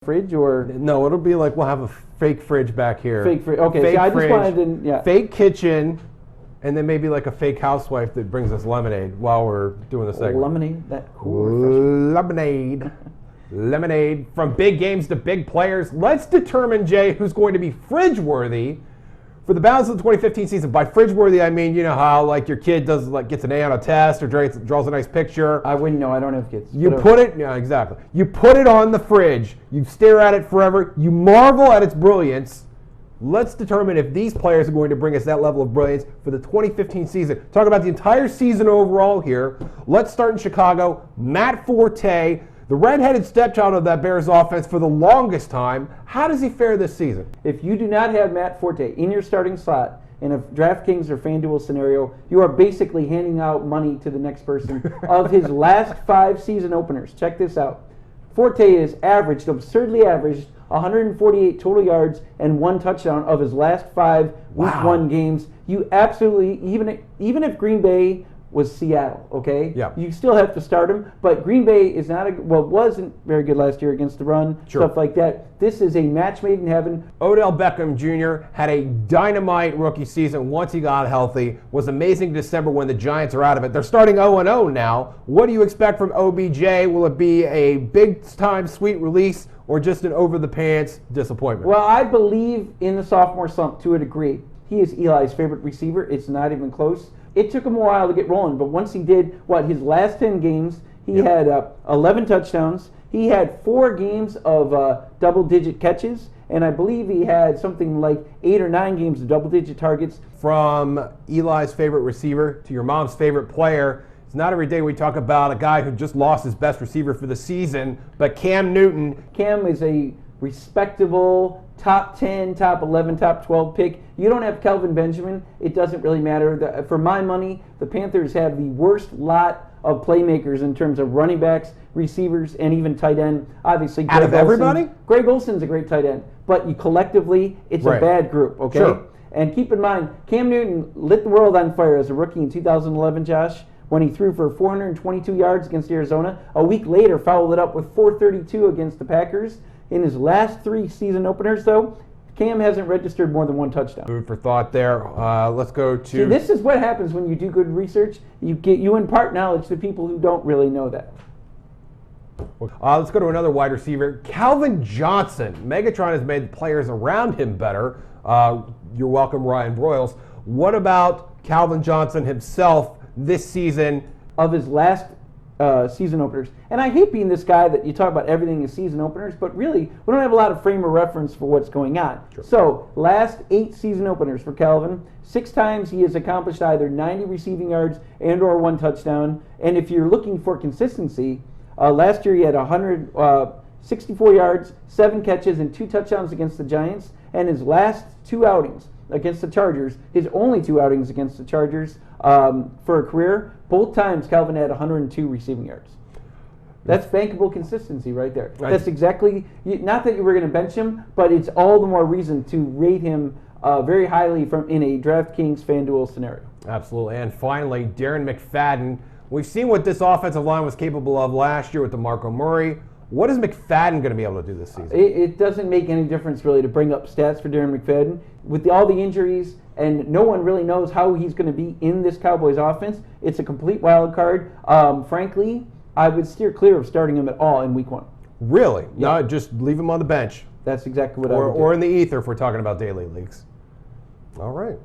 fridge or No, it'll be like we'll have a fake fridge back here. fake fridge? Okay, Fake see, I fridge, just wanted to, yeah. fake kitchen, and then maybe like a fake housewife that brings us lemonade while we're doing the segment. Lemonade, that cool. Lemonade. Lemonade. From big games to big players, let's determine, Jay, who's going to be Fridgeworthy for the balance of the 2015 season. By Fridgeworthy, I mean, you know how like your kid does gets an A on a test or draws a nice picture. I wouldn't know. I don't have kids. You put it, yeah, exactly. You put it on the fridge. You stare at it forever. You marvel at its brilliance. Let's determine if these players are going to bring us that level of brilliance for the 2015 season. Talk about the entire season overall here. Let's start in Chicago. Matt Forte, the redheaded stepchild of that Bears offense for the longest time. How does he fare this season? If you do not have Matt Forte in your starting slot in a DraftKings or FanDuel scenario, you are basically handing out money to the next person. Of his last 5 season openers, check this out. Forte has absurdly averaged 148 total yards and 1 touchdown of his last 5 Week 1 games. You absolutely, even if Green Bay was Seattle, okay? Yeah. You still have to start him, but Green Bay is not wasn't very good last year against the run, stuff like that. This is a match made in heaven. Odell Beckham Jr. had a dynamite rookie season once he got healthy. Was amazing in December when the Giants are out of it. They're starting 0-0 now. What do you expect from OBJ? Will it be a big-time sweet release or just an over-the-pants disappointment? Well, I believe in the sophomore slump to a degree. He is Eli's favorite receiver. It's not even close. It took him a while to get rolling, but once he did, his last 10 games, he had 11 touchdowns. He had 4 games of double-digit catches, and I believe he had something like 8 or 9 games of double-digit targets. From Eli's favorite receiver to your mom's favorite player, it's not every day we talk about a guy who just lost his best receiver for the season, but Cam Newton. Cam is a respectable top 10, top 11, top 12 pick. You don't have Kelvin Benjamin, it doesn't really matter. For my money, the Panthers have the worst lot of playmakers in terms of running backs, receivers, and even tight end. Obviously, out of everybody? Greg Olson's a great tight end, but collectively, it's a bad group, okay? Sure. And keep in mind, Cam Newton lit the world on fire as a rookie in 2011, Josh, when he threw for 422 yards against Arizona. A week later, followed it up with 432 against the Packers. In his last 3 season openers, though, Cam hasn't registered more than 1 touchdown. Food for thought there. Let's go to... See, this is what happens when you do good research. You impart knowledge to people who don't really know that. Let's go to another wide receiver, Calvin Johnson. Megatron has made the players around him better. You're welcome, Ryan Broyles. What about Calvin Johnson himself this season? Of his last season openers. And I hate being this guy that you talk about everything as season openers, but really, we don't have a lot of frame of reference for what's going on. Sure. So, last 8 season openers for Calvin, 6 times he has accomplished either 90 receiving yards and or 1 touchdown. And if you're looking for consistency, last year he had 164 yards, 7 catches, and 2 touchdowns against the Giants. And his last 2 outings against the Chargers, his only 2 outings against the Chargers for a career, both times Calvin had 102 receiving yards. That's bankable consistency right there. That's exactly, not that you were going to bench him, but it's all the more reason to rate him very highly in a DraftKings FanDuel scenario. Absolutely. And finally, Darren McFadden. We've seen what this offensive line was capable of last year with DeMarco Murray. What is McFadden going to be able to do this season? It doesn't make any difference really to bring up stats for Darren McFadden. With all the injuries, and no one really knows how he's going to be in this Cowboys offense, it's a complete wild card. Frankly, I would steer clear of starting him at all in Week 1. Really? Yeah. No, just leave him on the bench. That's exactly what I would do. Or in the ether if we're talking about daily leagues. All right.